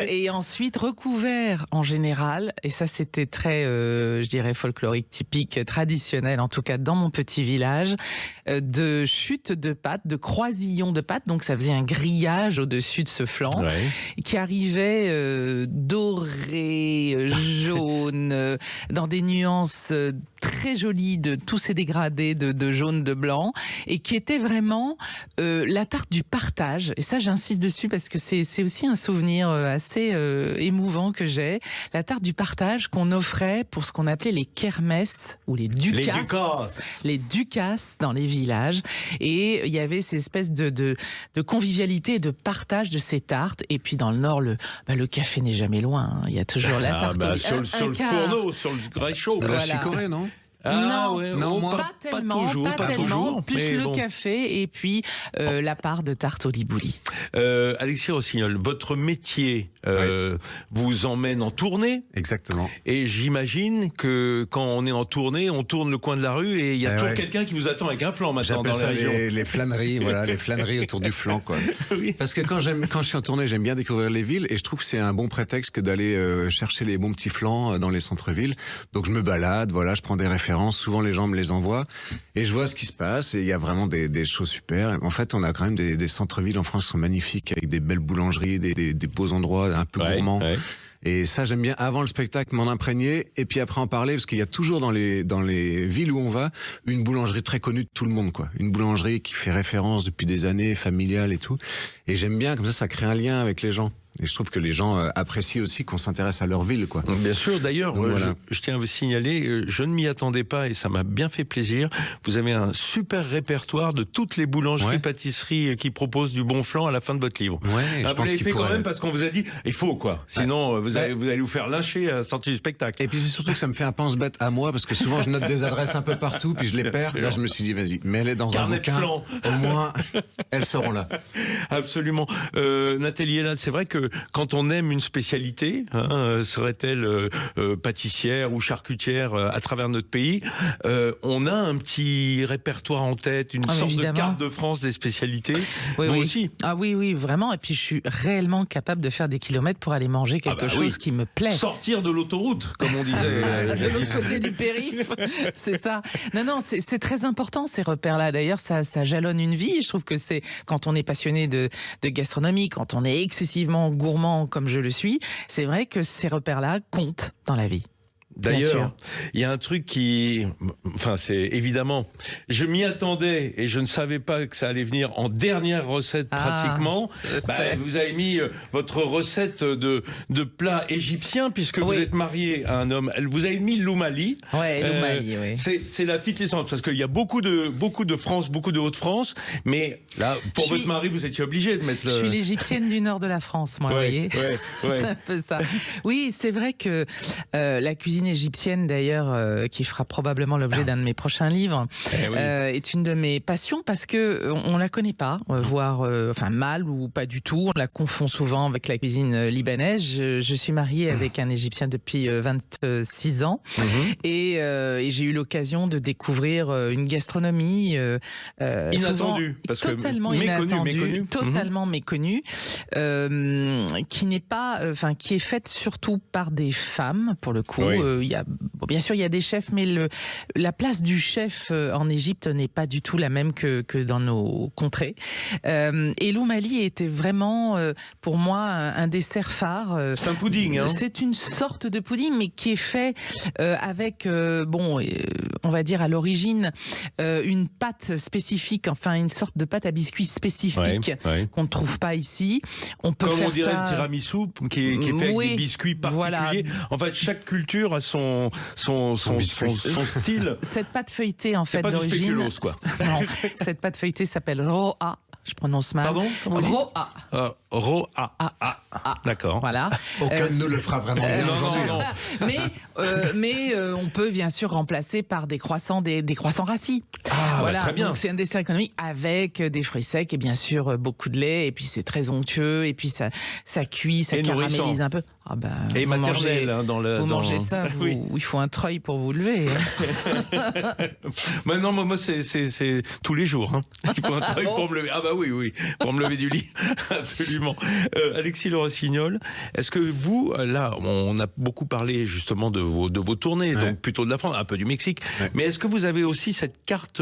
S4: et ensuite recouvert en général, et ça c'était très, je dirais, folklorique, typique, traditionnel, en tout cas dans mon petit village, de chutes de pâte, de croisillons de pâte, donc ça faisait un grillage au-dessus de ce flan, qui arrivait doré, jaune, dans des nuances très jolies de tous ces dégradés de jaune, de blanc, et qui était vraiment la tarte du partage. Et ça, j'insiste dessus parce que c'est aussi un souvenir assez émouvant que j'ai. La tarte du partage qu'on offrait pour ce qu'on appelait les kermesses ou les ducasses. Les ducasses dans les villages. Et il y avait ces espèces de convivialité et de partage de ces tartes. Et puis dans le Nord, le café n'est jamais loin. Il y a toujours la tarte
S3: sur le fourneau, sur le réchaud.
S5: La chicorée, non?
S4: Pas tellement. Plus le café et puis la part de tarte au libouli.
S3: Alexis Rossignol, votre métier vous emmène en tournée.
S5: Exactement.
S3: Et j'imagine que quand on est en tournée, on tourne le coin de la rue et il y a toujours quelqu'un qui vous attend avec un flan maintenant dans la région.
S5: Les flâneries, les flâneries autour du flan, quoi. Parce que quand je suis en tournée, j'aime bien découvrir les villes et je trouve que c'est un bon prétexte que d'aller chercher les bons petits flans dans les centres-villes. Donc je me balade, je prends des références. Souvent les gens me les envoient et je vois ce qui se passe et il y a vraiment des choses super. En fait, on a quand même des centres-villes en France qui sont magnifiques avec des belles boulangeries, des beaux endroits un peu gourmands. Et ça, j'aime bien avant le spectacle m'en imprégner et puis après en parler, parce qu'il y a toujours dans les villes où on va une boulangerie très connue de tout le monde, quoi. Une boulangerie qui fait référence depuis des années, familiale et tout. Et j'aime bien, comme ça crée un lien avec les gens. Et je trouve que les gens apprécient aussi qu'on s'intéresse à leur ville, quoi.
S3: Bien sûr, d'ailleurs,
S5: voilà.
S3: je tiens à vous signaler, je ne m'y attendais pas et ça m'a bien fait plaisir. Vous avez un super répertoire de toutes les boulangeries, pâtisseries qui proposent du bon flan à la fin de votre livre.
S5: Ouais, je
S3: vous
S5: pense
S3: l'avez
S5: qu'il
S3: fait
S5: pourrait.
S3: quand même parce qu'on vous a dit, il faut quoi. Sinon, vous allez vous faire lyncher à la sortie du spectacle.
S5: Et puis c'est surtout que ça me fait un pense-bête à moi, parce que souvent je note des adresses un peu partout, puis je les perds. Là, je me suis dit, vas-y, mets-les dans
S3: Carnet
S5: un
S3: de
S5: bouquin.
S3: flan.
S5: Au moins, elles seront là.
S3: Absolument. Nathalie, là, c'est vrai que quand on aime une spécialité, serait-elle pâtissière ou charcutière à travers notre pays, on a un petit répertoire en tête, une sorte
S4: évidemment.
S3: de carte de France des spécialités.
S4: Oui,
S3: Vous
S4: oui.
S3: aussi.
S4: Ah oui, vraiment. Et puis je suis réellement capable de faire des kilomètres pour aller manger quelque chose qui me plaît.
S3: Sortir de l'autoroute, comme on disait.
S4: De l'autre côté du périph', c'est ça. Non, c'est très important ces repères-là. D'ailleurs, ça jalonne une vie. Je trouve que c'est quand on est passionné de gastronomie, quand on est excessivement gourmand comme je le suis, c'est vrai que ces repères-là comptent dans la vie.
S3: D'ailleurs, il y a un truc c'est évidemment, je m'y attendais et je ne savais pas que ça allait venir en dernière recette pratiquement. Vous avez mis votre recette de plat égyptien puisque vous êtes marié à un homme. Vous avez mis l'oumali.
S4: Ouais, l'oumali, oui.
S3: C'est la petite licence parce qu'il y a beaucoup de France, beaucoup de Haute-France, mais là, pour votre mari, vous étiez obligé de mettre.
S4: Je suis l'égyptienne du nord de la France, moi, vous voyez. C'est un peu ça. Oui, c'est vrai que la cuisine égyptienne, d'ailleurs, qui fera probablement l'objet d'un de mes prochains livres, est une de mes passions parce que on la connaît pas, voire mal ou pas du tout. On la confond souvent avec la cuisine libanaise. Je suis mariée avec un Égyptien depuis 26 ans et j'ai eu l'occasion de découvrir une gastronomie
S3: inattendue,
S4: totalement méconnue, qui n'est pas, qui est faite surtout par des femmes pour le coup. Bien sûr, il y a des chefs, mais la place du chef en Égypte n'est pas du tout la même que dans nos contrées. Et l'oumali était vraiment, pour moi, un dessert phare.
S3: C'est un pudding, hein.
S4: C'est une sorte de pudding, mais qui est fait avec, on va dire à l'origine, une pâte spécifique, une sorte de pâte à biscuits spécifique qu'on ne trouve pas ici. On peut
S3: comme
S4: faire
S3: on dirait
S4: ça...
S3: le tiramisu, qui est fait avec des biscuits particuliers. Voilà. En fait, chaque culture a son style.
S4: Cette pâte feuilletée, en fait, d'origine.
S3: Quoi.
S4: Non, cette pâte feuilletée s'appelle roa. Je prononce mal.
S3: Pardon?
S4: Roa.
S3: Roa. D'accord.
S4: Voilà.
S5: Aucun ne le fera vraiment bien aujourd'hui.
S4: Non. Mais on peut bien sûr remplacer par des croissants rassis. Voilà.
S3: Très bien.
S4: Donc c'est un dessert économique avec des fruits secs et bien sûr beaucoup de lait. Et puis c'est très onctueux. Et puis ça cuit, ça caramélise un peu.
S3: Et maternel
S4: vous mangez ça, il faut un treuil pour vous lever.
S3: Non, moi c'est tous les jours. Hein. Il faut un treuil pour me lever. Oui, pour me lever du lit. Absolument. Alexis Le Rossignol, est-ce que vous, là, on a beaucoup parlé justement de vos tournées, donc plutôt de la France, un peu du Mexique, mais est-ce que vous avez aussi cette carte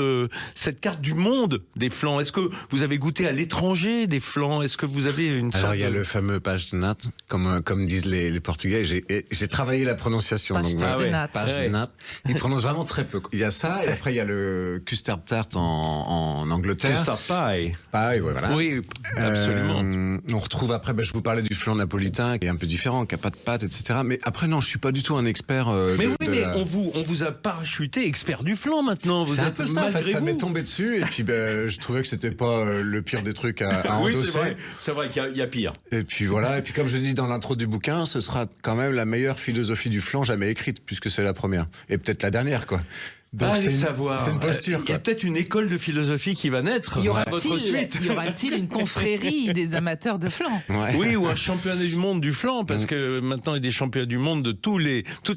S3: du monde des flans? Est-ce que vous avez goûté à l'étranger des flans? Est-ce que vous avez une sorte
S5: Alors il y a le fameux page de nat, comme disent les Portugais. J'ai travaillé la prononciation.
S4: Page de nat.
S5: Ils prononcent vraiment très peu. Il y a ça, et après il y a le custard tart en Angleterre.
S3: Custard pie.
S5: Pie, voilà.
S3: Oui, absolument.
S5: On retrouve après, je vous parlais du flan napolitain qui est un peu différent, qui n'a pas de pâte, etc. Mais après, non, je suis pas du tout un expert.
S3: On vous a parachuté expert du flan maintenant.
S5: C'est un peu ça, en fait. Ça m'est tombé dessus, et puis je trouvais que c'était pas le pire des trucs à endosser.
S3: C'est vrai qu'il y a pire.
S5: Et puis voilà, et puis comme je dis dans l'intro du bouquin, ce sera quand même la meilleure philosophie du flan jamais écrite, puisque c'est la première. Et peut-être la dernière, quoi. Donc c'est une posture.
S3: Il y a peut-être une école de philosophie qui va naître.
S4: Y aura-t-il une confrérie des amateurs de flan?
S3: Oui, ou un championnat du monde du flan, parce que maintenant il y a des championnats du monde de toutes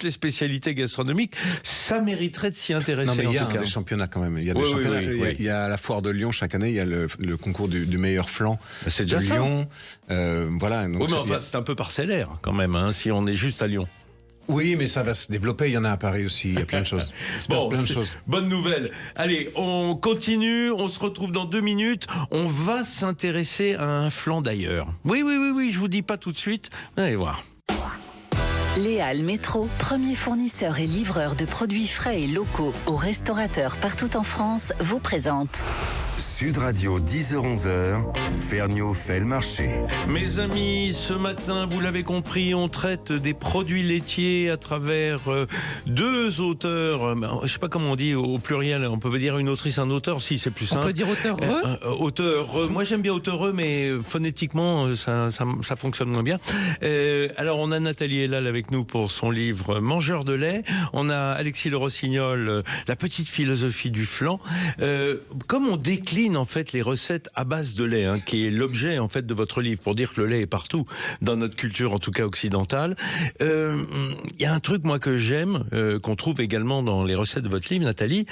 S3: les spécialités gastronomiques. Ça mériterait de s'y intéresser.
S5: Non, mais il y a
S3: des
S5: championnats quand même. Il y a des championnats. Il y a à la foire de Lyon chaque année. Il y a le concours du meilleur flan.
S3: C'est déjà ça.
S5: Lyon. Voilà. Donc
S3: c'est un peu parcellaire quand même, si on est juste à Lyon.
S5: Oui, mais ça va se développer. Il y en a à Paris aussi. Il y a plein de choses. Il se passe plein de choses.
S3: Bonne nouvelle. Allez, on continue. On se retrouve dans 2 minutes. On va s'intéresser à un flan d'ailleurs. Oui. Je vous dis pas tout de suite. Vous allez voir.
S1: Léal Métro, premier fournisseur et livreur de produits frais et locaux aux restaurateurs partout en France, vous présente.
S2: Sud Radio 10h-11h, Ferniaud fait le marché.
S3: Mes amis, ce matin, vous l'avez compris, on traite des produits laitiers à travers deux auteurs. Je ne sais pas comment on dit au pluriel. On peut dire une autrice, un auteur. Si, c'est plus simple.
S4: On peut dire auteur-eux.
S3: Moi, j'aime bien auteur-eux, mais phonétiquement, ça fonctionne moins bien. Alors, on a Nathalie Elal avec nous pour son livre Mangeur de lait. On a Alexis Le Rossignol, La petite philosophie du flan. Comme on décline en fait les recettes à base de lait, qui est l'objet en fait de votre livre, pour dire que le lait est partout dans notre culture, en tout cas occidentale. Il y a un truc moi que j'aime, qu'on trouve également dans les recettes de votre livre, Nathalie,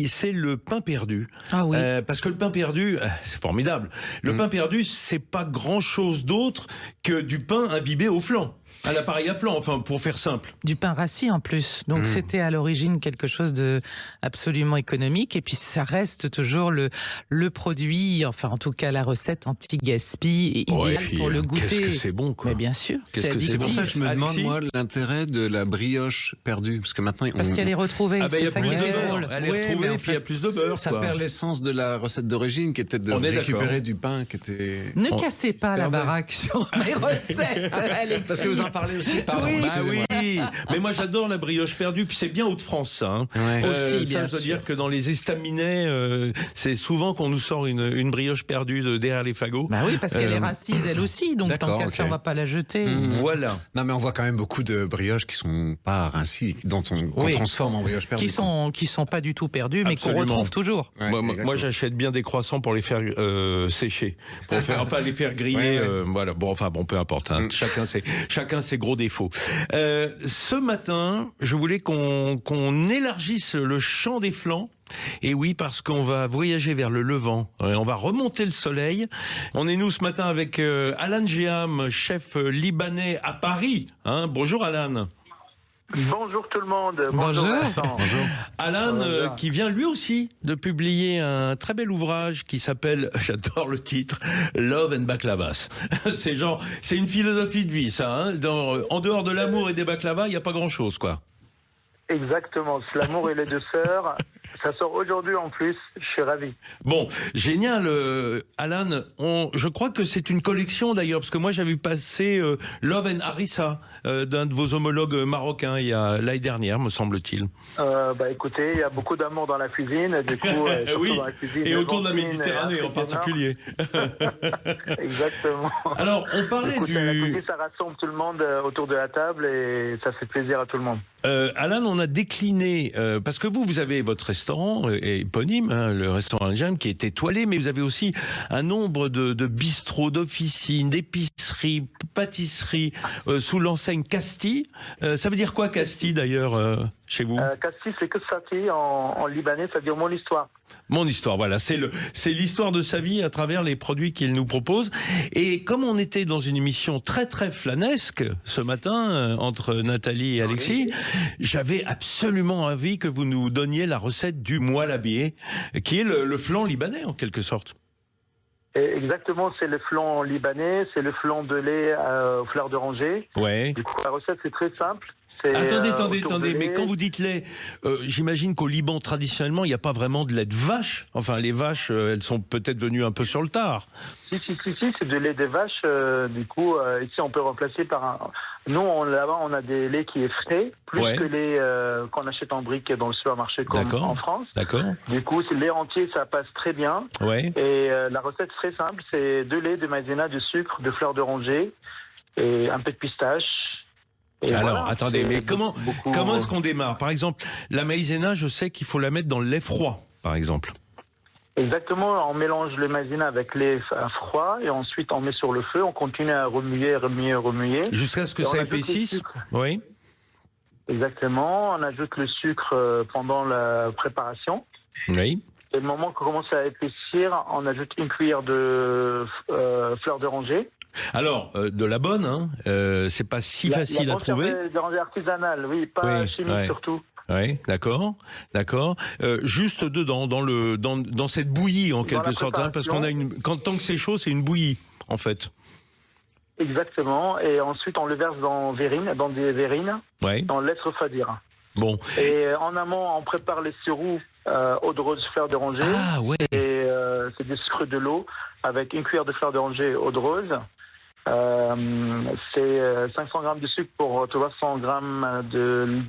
S3: c'est le pain perdu.
S4: Ah oui.
S3: Parce que le pain perdu, c'est formidable. Le pain perdu, c'est pas grand chose d'autre que du pain imbibé au flan. À l'appareil à flan, enfin, pour faire simple.
S4: Du pain rassis en plus. Donc c'était à l'origine quelque chose de absolument économique. Et puis ça reste toujours le produit, enfin en tout cas la recette anti-gaspi, idéale pour le goûter.
S3: Qu'est-ce que c'est bon, quoi.
S4: Mais bien sûr.
S5: C'est pour ça que je me demande,
S3: Alexis,
S5: moi, l'intérêt de la brioche perdue. Parce que maintenant,
S4: Parce qu'elle est retrouvée.
S3: Ah ben, il y a
S4: c'est ça
S3: plus
S4: qui
S3: de
S4: est
S3: beurre.
S4: drôle.
S3: Elle est retrouvée, puis il y a plus de beurre.
S5: Ça
S3: quoi.
S5: perd l'essence de la recette d'origine, qui était de
S3: On est
S5: récupérer
S3: d'accord.
S5: du pain qui était...
S4: Ne cassez pas la
S5: perdait.
S4: baraque sur mes recettes, Alexis.
S5: Parce que vous en parlez aussi, pardon.
S4: Oui.
S3: Bah
S5: excusez-moi.
S3: oui, mais moi j'adore la brioche perdue, puis c'est bien Hauts-de-France ça.
S5: Ouais.
S4: Aussi, bien
S3: ça veut
S4: sûr.
S3: dire que dans les estaminets, c'est souvent qu'on nous sort une brioche perdue de derrière les fagots.
S4: Bah oui, parce qu'elle est rassise elle aussi, donc tant
S5: D'accord,
S4: qu'à
S5: ok.
S4: faire, on va pas la jeter.
S3: Voilà.
S5: Non, mais on voit quand même beaucoup de brioches qui sont pas rincies, qu'on
S4: Oui.
S5: transforme en brioche perdue.
S4: Qui sont pas du tout perdus, mais qu'on
S3: Absolument.
S4: retrouve toujours.
S5: Ouais,
S3: moi,
S5: exactement.
S3: j'achète bien des croissants pour les faire sécher, pour faire, enfin les faire griller.
S5: Ouais, ouais.
S3: Voilà. Bon, enfin bon, peu importe. Chacun ses gros défauts. Ce matin, je voulais qu'on élargisse le champ des flancs. Et oui, parce qu'on va voyager vers le Levant. On va remonter le soleil. On est nous ce matin avec Alan Géham, chef libanais à Paris. Bonjour Alan.
S6: Bonjour tout le monde.
S4: Bonjour.
S6: Vincent.
S3: Alan,
S6: Voilà.
S3: qui vient lui aussi de publier un très bel ouvrage qui s'appelle, j'adore le titre, Love and Baklavas. C'est une philosophie de vie, ça. En dehors de l'amour et des baklavas, il n'y a pas grand-chose, quoi.
S6: Exactement. C'est l'amour et les deux sœurs. Ça sort aujourd'hui en plus. Je suis ravi.
S3: Bon, génial, Alan. Je crois que c'est une collection d'ailleurs, parce que moi j'avais passé Love and Harissa d'un de vos homologues marocains l'année dernière, me semble-t-il.
S6: Écoutez, il y a beaucoup d'amour dans la cuisine. Du coup, surtout
S3: Oui,
S6: dans la cuisine
S3: et autour de la
S6: levantine et
S3: Méditerranée en
S6: africaine.
S3: particulier.
S6: Exactement.
S3: Alors, on parlait
S6: Écoutez, la
S3: du...
S6: cuisine, ça rassemble tout le monde autour de la table et ça fait plaisir à tout le monde.
S3: Alan, on a décliné, parce que vous avez votre restaurant éponyme, le restaurant Alan Géham, qui est étoilé, mais vous avez aussi un nombre de bistrots, d'officines, d'épiceries, pâtisseries, sous l'enseigne Casti. Ça veut dire quoi Casti d'ailleurs chez vous?
S6: Casti, c'est que Sati en libanais, ça veut dire mon histoire.
S3: Mon histoire, voilà, c'est l'histoire de sa vie à travers les produits qu'il nous propose. Et comme on était dans une émission très très flanesque ce matin entre Nathalie et Alexis, j'avais absolument envie que vous nous donniez la recette du moelle à biais, qui est le flan libanais en quelque sorte.
S6: Et exactement, c'est le flan libanais, c'est le flan de lait aux fleurs d'oranger.
S3: Ouais.
S6: Du coup, la recette, c'est très simple.
S3: Attendez, mais quand vous dites lait, j'imagine qu'au Liban, traditionnellement, il n'y a pas vraiment de lait de vache. Enfin, les vaches, elles sont peut-être venues un peu sur le tard.
S6: Si, c'est de lait de vache. Du coup, ici, on peut remplacer par un... Nous, là-bas, on a des laits qui est frais, plus que les qu'on achète en brique dans le supermarché comme en France.
S3: D'accord.
S6: Du coup, c'est le lait entier, ça passe très bien.
S3: Ouais.
S6: Et la recette très simple, c'est 2 laits, de maïzena, de sucre, de fleurs d'oranger et un peu de pistache. Et
S3: alors,
S6: voilà,
S3: attendez, mais comment est-ce qu'on démarre? Par exemple, la maïzena, je sais qu'il faut la mettre dans le lait froid, par exemple.
S6: Exactement, on mélange le maïzena avec lait froid et ensuite on met sur le feu, on continue à remuer.
S3: Jusqu'à ce que ça épaississe. Oui.
S6: Exactement, on ajoute le sucre pendant la préparation.
S3: Oui.
S6: Et le moment qu'on commence à épaissir, on ajoute une cuillère de fleurs d'oranger.
S3: Alors, de la bonne, c'est pas si facile à trouver.
S6: La d'oranger artisanale, oui, pas chimique surtout.
S3: Oui, d'accord. Juste dedans, dans cette bouillie en quelque sorte, parce qu'on a tant que c'est chaud, c'est une bouillie en fait.
S6: Exactement. Et ensuite, on le verse dans des verrines,
S3: Ouais.
S6: on le laisse refroidir.
S3: Bon.
S6: Et en amont, on prépare les sirops eau de rose, fleur d'oranger.
S3: Ah ouais.
S6: Et c'est du sucre de l'eau avec une cuillère de fleur d'oranger et eau de rose. C'est 500 grammes de sucre pour 300 grammes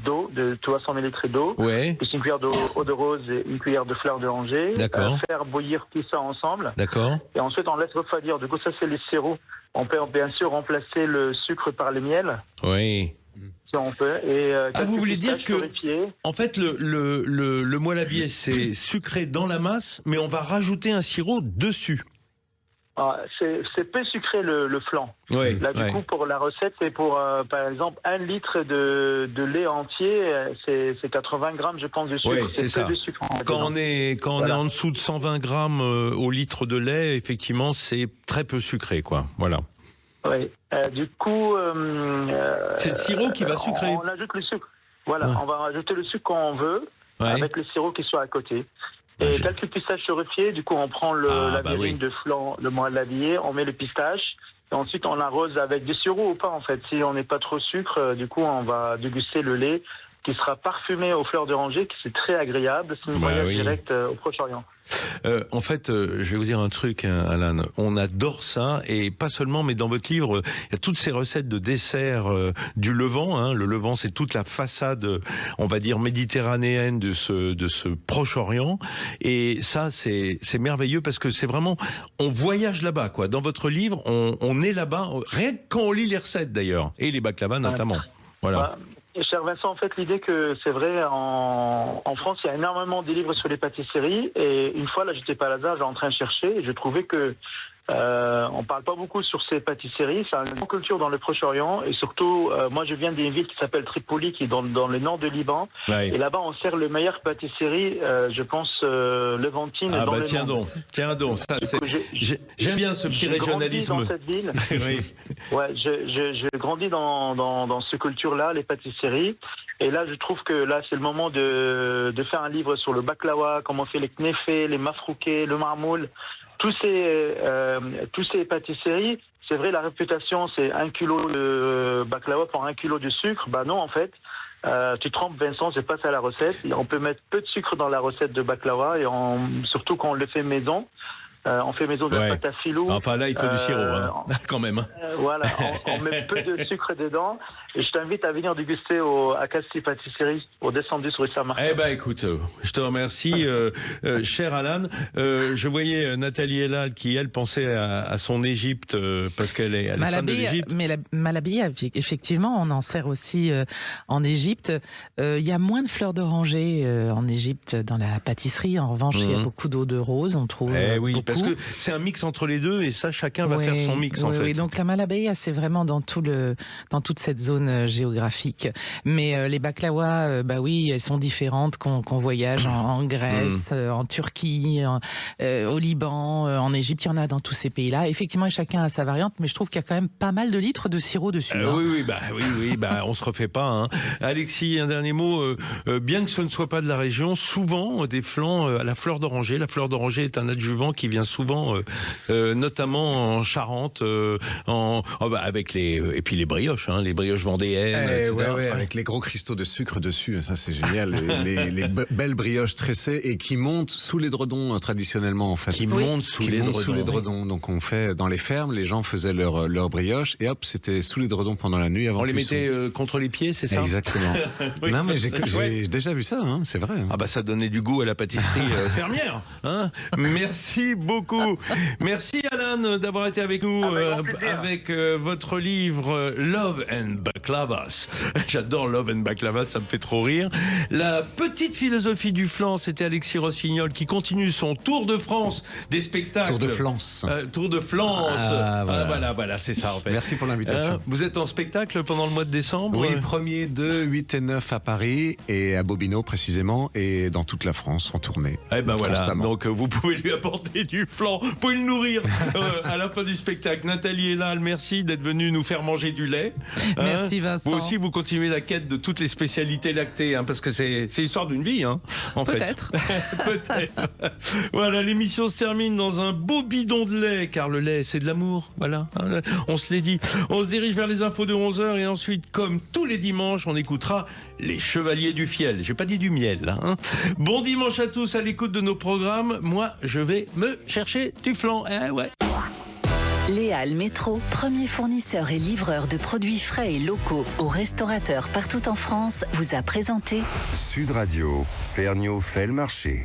S6: d'eau, de 300 millilitres d'eau.
S3: Ouais.
S6: Plus une cuillère d'eau de rose et une cuillère de fleur d'oranger.
S3: D'accord.
S6: Faire bouillir tout ça ensemble.
S3: D'accord.
S6: Et ensuite, on laisse refroidir. Du coup, ça, c'est les sirops. On peut bien sûr remplacer le sucre par le miel,
S3: Oui.
S6: si on peut. Et
S3: vous voulez dire que-
S6: purifiés.
S3: En fait, le moelle à biais, c'est sucré dans la masse, mais on va rajouter un sirop dessus.
S6: C'est peu sucré le flan.
S3: Oui.
S6: Là, du coup, pour la recette, c'est pour, par exemple, 1 litre de lait entier, c'est 80 grammes, je pense, de sucre.
S3: Oui, c'est
S6: peu
S3: ça.
S6: de sucre.
S3: Quand on est
S6: Voilà.
S3: en dessous de 120 grammes au litre de lait, effectivement, c'est très peu sucré, quoi. Voilà.
S6: Oui. Du coup,
S3: C'est le sirop qui va sucrer.
S6: On ajoute le sucre. Voilà,
S3: Ouais.
S6: on va rajouter le sucre quand on veut,
S3: Ouais.
S6: avec le sirop qui soit à côté.
S3: Ouais,
S6: Et quelques pistaches torréfiées, du coup, on prend la
S3: bah
S6: verrine
S3: oui.
S6: de flan, le moelle à biais, on met le pistache, et ensuite on l'arrose avec du sirop ou pas, en fait. Si on n'est pas trop sucre, du coup, on va déguster le lait qui sera parfumé aux fleurs d'oranger, qui c'est très agréable. C'est une
S3: Bah
S6: voyage
S3: oui.
S6: direct au Proche-Orient.
S3: En fait, je vais vous dire un truc, hein, Alan. On adore ça, et pas seulement, mais dans votre livre, il y a toutes ces recettes de desserts du Levant. Hein. Le Levant, c'est toute la façade, on va dire, méditerranéenne de ce Proche-Orient. Et ça, c'est merveilleux parce que c'est vraiment, on voyage là-bas, quoi. Dans votre livre, on est là-bas, rien que quand on lit les recettes d'ailleurs, et les baklava notamment. Voilà.
S6: Bah, et cher Vincent, en fait, l'idée que c'est vrai, en France, il y a énormément de livres sur les pâtisseries. Et une fois, là, j'étais pas à hasard, j'étais en train de chercher, et je trouvais que on parle pas beaucoup sur ces pâtisseries. C'est une grande culture dans le Proche-Orient. Et surtout, moi, je viens d'une ville qui s'appelle Tripoli, qui est dans le nord de Liban.
S3: Ouais.
S6: Et là-bas, on sert le meilleur pâtisserie, je pense, levantine
S3: Ah
S6: dans
S3: bah
S6: le
S3: tiens
S6: monde.
S3: donc, ça,
S6: Du
S3: c'est-
S6: coup,
S3: j'aime bien ce petit
S6: j'ai grandi
S3: régionalisme.
S6: dans cette ville.
S3: Oui.
S6: Ouais, je grandis dans cette culture-là, les pâtisseries. Et là, je trouve que là, c'est le moment de faire un livre sur le baklawa, comment on fait les knefés, les mafroukés, le marmoul. Tous ces pâtisseries, c'est vrai, la réputation, c'est 1 kilo de baklawa pour 1 kilo de sucre. Bah non, en fait. Tu trompes, Vincent, c'est pas ça la recette. On peut mettre peu de sucre dans la recette de baklawa, et surtout quand on le fait maison. On fait maison de la
S3: Ouais.
S6: pâte à filou.
S3: Enfin là, il faut du sirop, hein, quand même. Hein.
S6: Voilà, on met peu de sucre dedans. Et je t'invite à venir déguster à Cassis Pâtisserie, au descendu sur Saint-Martin.
S3: Eh ben écoute, je te remercie, cher Alan. Je voyais Nathalie Elal qui, elle, pensait à son Égypte, parce qu'elle est fan de l'Égypte.
S4: Mais la malabé, effectivement, on en sert aussi en Égypte. Il y a moins de fleurs d'oranger en Égypte dans la pâtisserie. En revanche, il y a beaucoup d'eau de rose, on trouve.
S3: Eh oui,
S4: beaucoup.
S3: parce que c'est un mix entre les deux, et ça, chacun va
S4: Oui,
S3: faire son mix, en
S4: oui,
S3: fait.
S4: oui. Donc la malabé, c'est vraiment dans toute cette zone géographique. Mais les baklawas, bah oui, elles sont différentes qu'on voyage en Grèce, en Turquie, au Liban, en Égypte. Il y en a dans tous ces pays-là. Effectivement, chacun a sa variante, mais je trouve qu'il y a quand même pas mal de litres de sirop dessus. Hein.
S3: Oui, on se refait pas. Hein. Alexis, un dernier mot. Bien que ce ne soit pas de la région, souvent des flans à la fleur d'oranger. La fleur d'oranger est un adjuvant qui vient souvent, notamment en Charente, avec et puis les brioches, hein, les brioches vendéennes, etc.
S5: Ouais, avec les gros cristaux de sucre dessus, ça c'est génial. les belles brioches tressées et qui montent sous l'édredon traditionnellement en fait.
S3: Qui montent sous l'édredon.
S5: Donc on fait dans les fermes, les gens faisaient leurs brioches et hop, c'était sous l'édredon pendant la nuit avant.
S3: On les
S5: cuisson.
S3: mettait contre les pieds, c'est ça?
S5: Exactement.
S3: Oui,
S5: non mais
S3: c'est chouette.
S5: j'ai déjà vu ça, hein, c'est vrai. Hein.
S3: Ah bah ça donnait du goût à la pâtisserie fermière. Hein. Merci beaucoup. Merci Alan d'avoir été avec nous avec votre livre Love and Baklavas. J'adore Love and Baklavas, ça me fait trop rire. La petite philosophie du flan, c'était Alexis Rossignol qui continue son tour de France des spectacles.
S5: Tour de France.
S3: Tour de France. Voilà, c'est ça en fait.
S5: Merci pour l'invitation.
S3: Vous êtes en spectacle pendant le mois de décembre?
S5: Oui, 1er, 2, 8 et 9 à Paris et à Bobino précisément et dans toute la France en tournée.
S3: Eh ben voilà,
S5: constamment.
S3: donc vous pouvez lui apporter du du flan. Vous pouvez le nourrir à la fin du spectacle. Nathalie et Lal, merci d'être venus nous faire manger du lait.
S4: Merci Vincent.
S3: Vous aussi, vous continuez la quête de toutes les spécialités lactées, parce que c'est l'histoire d'une vie, en fait.
S4: Peut-être.
S3: Peut-être. Voilà, l'émission se termine dans un beau bidon de lait, car le lait, c'est de l'amour. Voilà, on se l'est dit. On se dirige vers les infos de 11h et ensuite, comme tous les dimanches, on écoutera les Chevaliers du Fiel. J'ai pas dit du miel, là. Bon dimanche à tous à l'écoute de nos programmes. Moi, je vais me chercher du flan. Ouais.
S1: Léal Métro, premier fournisseur et livreur de produits frais et locaux aux restaurateurs partout en France, vous a présenté
S2: Sud Radio, Ferniaud fait le marché.